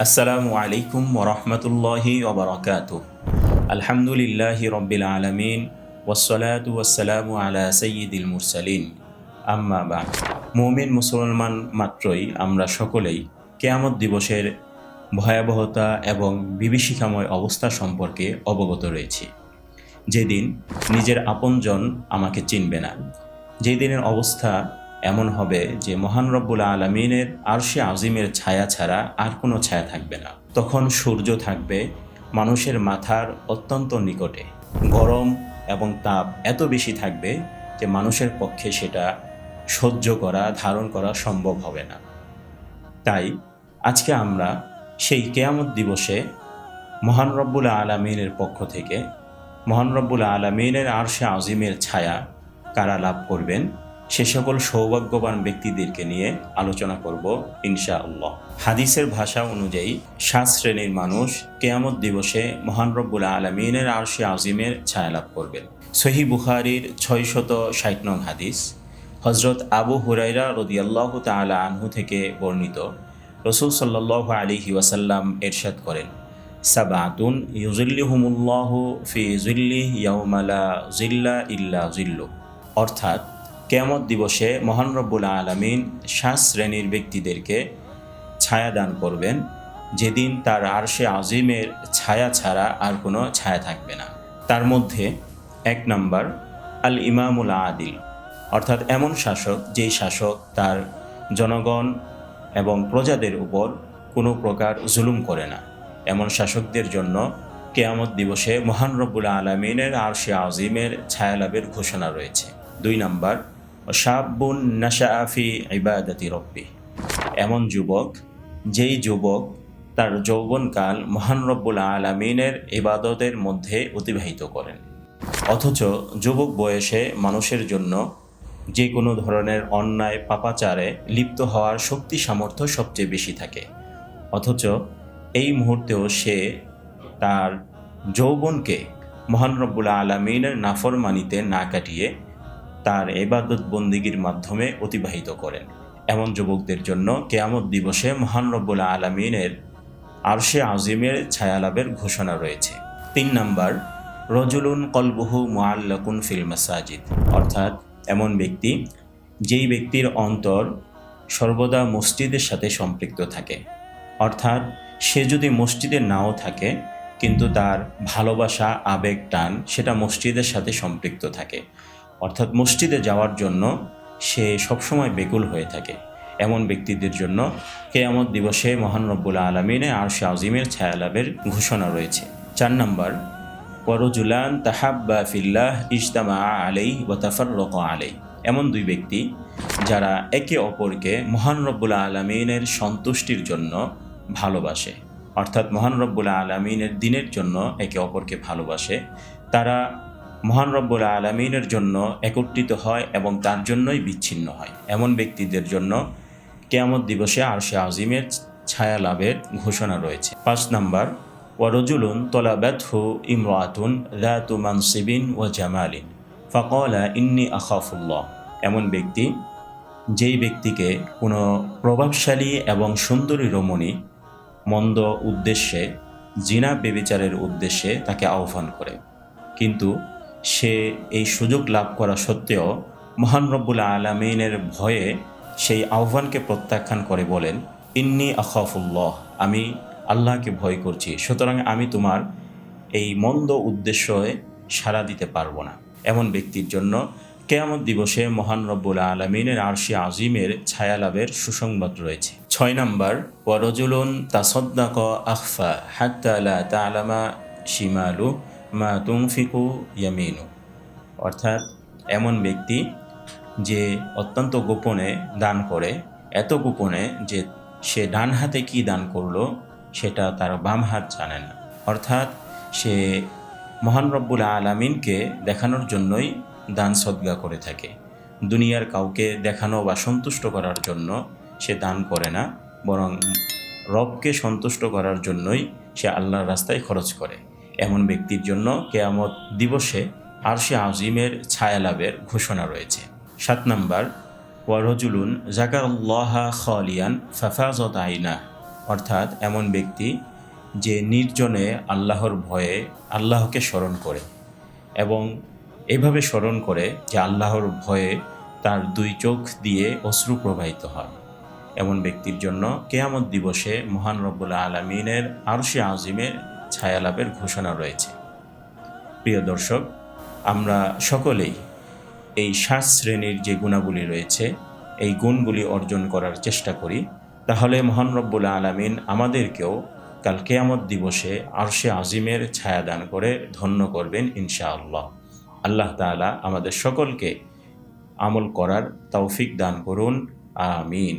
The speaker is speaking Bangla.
আসসালামু আলাইকুম ওরহমতুল্লাহি ওবরাকাতুহ। আলহামদুলিল্লাহি রব্বিল আলামিন ওয়াসসালাতু ওয়াসসালামু আলা সাইয়্যিদিল মুরসালিন। আম্মা বা'দ। মুমিন মুসলমান মাত্রই আমরা সকলেই কিয়ামত দিবসের ভয়াবহতা এবং বিভীষিকাময় অবস্থা সম্পর্কে অবগত রয়েছি। যেদিন নিজের আপনজন আমাকে চিনবে না, যেদিনের অবস্থা এমন হবে যে মহান রব্বুল আলমিনের আরশে আজিমের ছায়া ছাড়া আর কোনো ছায়া থাকবে না। তখন সূর্য থাকবে মানুষের মাথার অত্যন্ত নিকটে, গরম এবং তাপ এত বেশি থাকবে যে মানুষের পক্ষে সেটা সহ্য করা, ধারণ করা সম্ভব হবে না। তাই আজকে আমরা সেই কিয়ামত দিবসে মহান রব্বুল আলমিনের পক্ষ থেকে মহান রব্বুল আলমিনের আরশে আজিমের ছায়া কারা লাভ করবেন সে সকল সৌভাগ্যবান ব্যক্তিদেরকে নিয়ে আলোচনা করব ইনশাআল্লাহ। হাদিসের ভাষা অনুযায়ী 7 শ্রেণীর মানুষ কিয়ামত দিবসে মহান রব্বুল আলমিনের আরশে আজিমের ছায়া লাভ করবেন। সহিহ বুখারীর 660 নং হাদিস, হযরত আবু হুরায়রা রাদিয়াল্লাহু তাআলা আনহু থেকে বর্ণিত, রাসূল সাল্লাল্লাহু আলাইহি ওয়াসাল্লাম ইরশাদ করেন, সাবাতুন ইউযিল্লুহুমুল্লাহু ফি যিল্লিহি ইয়াওমা লা যিল্লা ইল্লা যিল্লুহ। অর্থাৎ কিয়ামত দিবসে মহান রব্বুল আলামিন 7 শ্রেণীর ব্যক্তিদেরকে ছায়া দান করবেন, যেদিন তার আরশে আজিমের ছায়া ছাড়া আর কোনো ছায়া থাকবে না। তার মধ্যে 1 নম্বর আল ইমামুল আদিল, অর্থাৎ এমন শাসক যেই শাসক তার জনগণ এবং প্রজাদের উপর কোনো প্রকার জুলুম করে না। এমন শাসকদের জন্য কিয়ামত দিবসে মহান রব্বুল আলামিনের আরশে আজিমের ছায়া লাভের ঘোষণা রয়েছে। 2 নম্বর শাবুন নাশাআ ফি ইবাদাতি রব্বিহ, এমন যুবক যেই যুবক তার যৌবনকাল মহান রব্বুল আলামিনের ইবাদতের মধ্যে অতিবাহিত করেন। অথচ যুবক বয়সে মানুষের জন্য যে কোনো ধরনের অন্যায় পাপাচারে লিপ্ত হওয়ার শক্তি সামর্থ্য সবচেয়ে বেশি থাকে, অথচ এই মুহূর্তেও সে তার যৌবনকে মহান রব্বুল আলামিনের নাফরমানিতে না কাটিয়ে তার ইবাদত বন্দিগির মাধ্যমে অতিবাহিত করেন। এমন যুবকদের জন্য কিয়ামত দিবসে মহান রব্বুল আলামিনের আরশে আজিমের ছায়ালাভের ঘোষণা রয়েছে। 3 নম্বর রজুলুন কলবুহু মুআল্লাকুন ফিল মাসাজিদ, অর্থাৎ এমন ব্যক্তি যেই ব্যক্তির অন্তর সর্বদা মসজিদের সাথে সম্পৃক্ত থাকে। অর্থাৎ সে যদি মসজিদে নাও থাকে কিন্তু তার ভালোবাসা, আবেগ, টান সেটা মসজিদের সাথে সম্পৃক্ত থাকে, অর্থাৎ মসজিদে যাওয়ার জন্য সে সবসময় বেকুল হয়ে থাকে। এমন ব্যক্তিদের জন্য কিয়ামত দিবসে মহান রব্বুল আলামিনের আরশে আজিমের ছায়ালাভের ঘোষণা রয়েছে। 4 নম্বর ওয়ারজুলান তাহাব্বা ফিল্লাহ ইজতামা আলাইহি ওয়া তাফাররাকা আলাইহি, এমন 2 ব্যক্তি যারা একে অপরকে মহান রব্বুল আলামিনের সন্তুষ্টির জন্য ভালোবাসে, অর্থাৎ মহান রব্বুল আলামিনের দ্বীনের জন্য একে অপরকে ভালোবাসে। তারা মহান রব্বুল আলামিনের জন্য একত্রিত হয় এবং তার জন্যই বিচ্ছিন্ন হয়। এমন ব্যক্তিদের জন্য কিয়ামত দিবসে আরশে আজিমের ছায়া লাভের ঘোষণা রয়েছে। 5 নম্বর ওয়ারজুলুন তলাবাতহু ইমরাতুন যাতু মানসিবিন ওয়া জামালিন ফাকালা ইন্নী আখাফুল্লাহ, এমন ব্যক্তি যেই ব্যক্তিকে কোনো প্রভাবশালী এবং সুন্দরী রমণী মন্দ উদ্দেশ্যে, জিনা ব্যভিচারের উদ্দেশ্যে তাকে আহ্বান করে, কিন্তু সে এই সুযোগ লাভ করা সত্ত্বেও মহান রব্বুল আলামিনের ভয়ে সেই আহ্বানকে প্রত্যাখ্যান করে বলেন, ইন্নী আখাফুল্লাহ, আমি আল্লাহকে ভয় করছি, সুতরাং আমি তোমার এই মন্দ উদ্দেশ্যে সাড়া দিতে পারবো না। এমন ব্যক্তির জন্য কিয়ামত দিবসে মহান রব্বুল আলামিনের আরশে আজিমের ছায়ালাভের সুসংবাদ রয়েছে। 6 নম্বর ওয়ারজুলুন তাসাদ্দাকা আখফা হাত্তা লা তা'লামা শিমালু মা তুনফিকু ইয়ামিনু, অর্থাৎ এমন ব্যক্তি যে অত্যন্ত গোপনে দান করে, এত গোপনে যে সে ডান হাতে কি দান করলো সেটা তার বাম হাত জানে না। অর্থাৎ সে মহান রব্বুল আলামিনকে দেখানোর জন্যই দান সদকা করে থাকে, দুনিয়ার কাউকে দেখানো বা সন্তুষ্ট করার জন্য সে দান করে না, বরং রবকে সন্তুষ্ট করার জন্যই সে আল্লাহর রাস্তায় খরচ করে। এমন ব্যক্তির জন্য কিয়ামত দিবসে আরশে আজিমের ছায়ালাভের ঘোষণা রয়েছে। 7 নম্বর ওয়ারজুলুন যাকারাল্লাহা খালিয়ান ফাফাযাত আইনাহ অর্থাৎ এমন ব্যক্তি যে নির্জনে আল্লাহর ভয়ে আল্লাহকে স্মরণ করে এবং এভাবে স্মরণ করে যে আল্লাহর ভয়ে তার দুই চোখ দিয়ে অশ্রু প্রবাহিত হয়। এমন ব্যক্তির জন্য কিয়ামত দিবসে মহান রব্বুল আলামিনের আরশে আজিমের ছায়ালাভের ঘোষণা রয়েছে। প্রিয় দর্শক, আমরা সকলেই এই 7 শ্রেণীর যে গুণাবলী রয়েছে এই গুণগুলি অর্জন করার চেষ্টা করি, তাহলে মহান রব্বুল আলামিন আমাদেরকেও কাল কিয়ামত দিবসে আরশে আজিমের ছায়া দান করে ধন্য করবেন ইনশাআল্লাহ। আল্লাহ তাআলা আমাদের সকলকে আমল করার তৌফিক দান করুন, আমিন।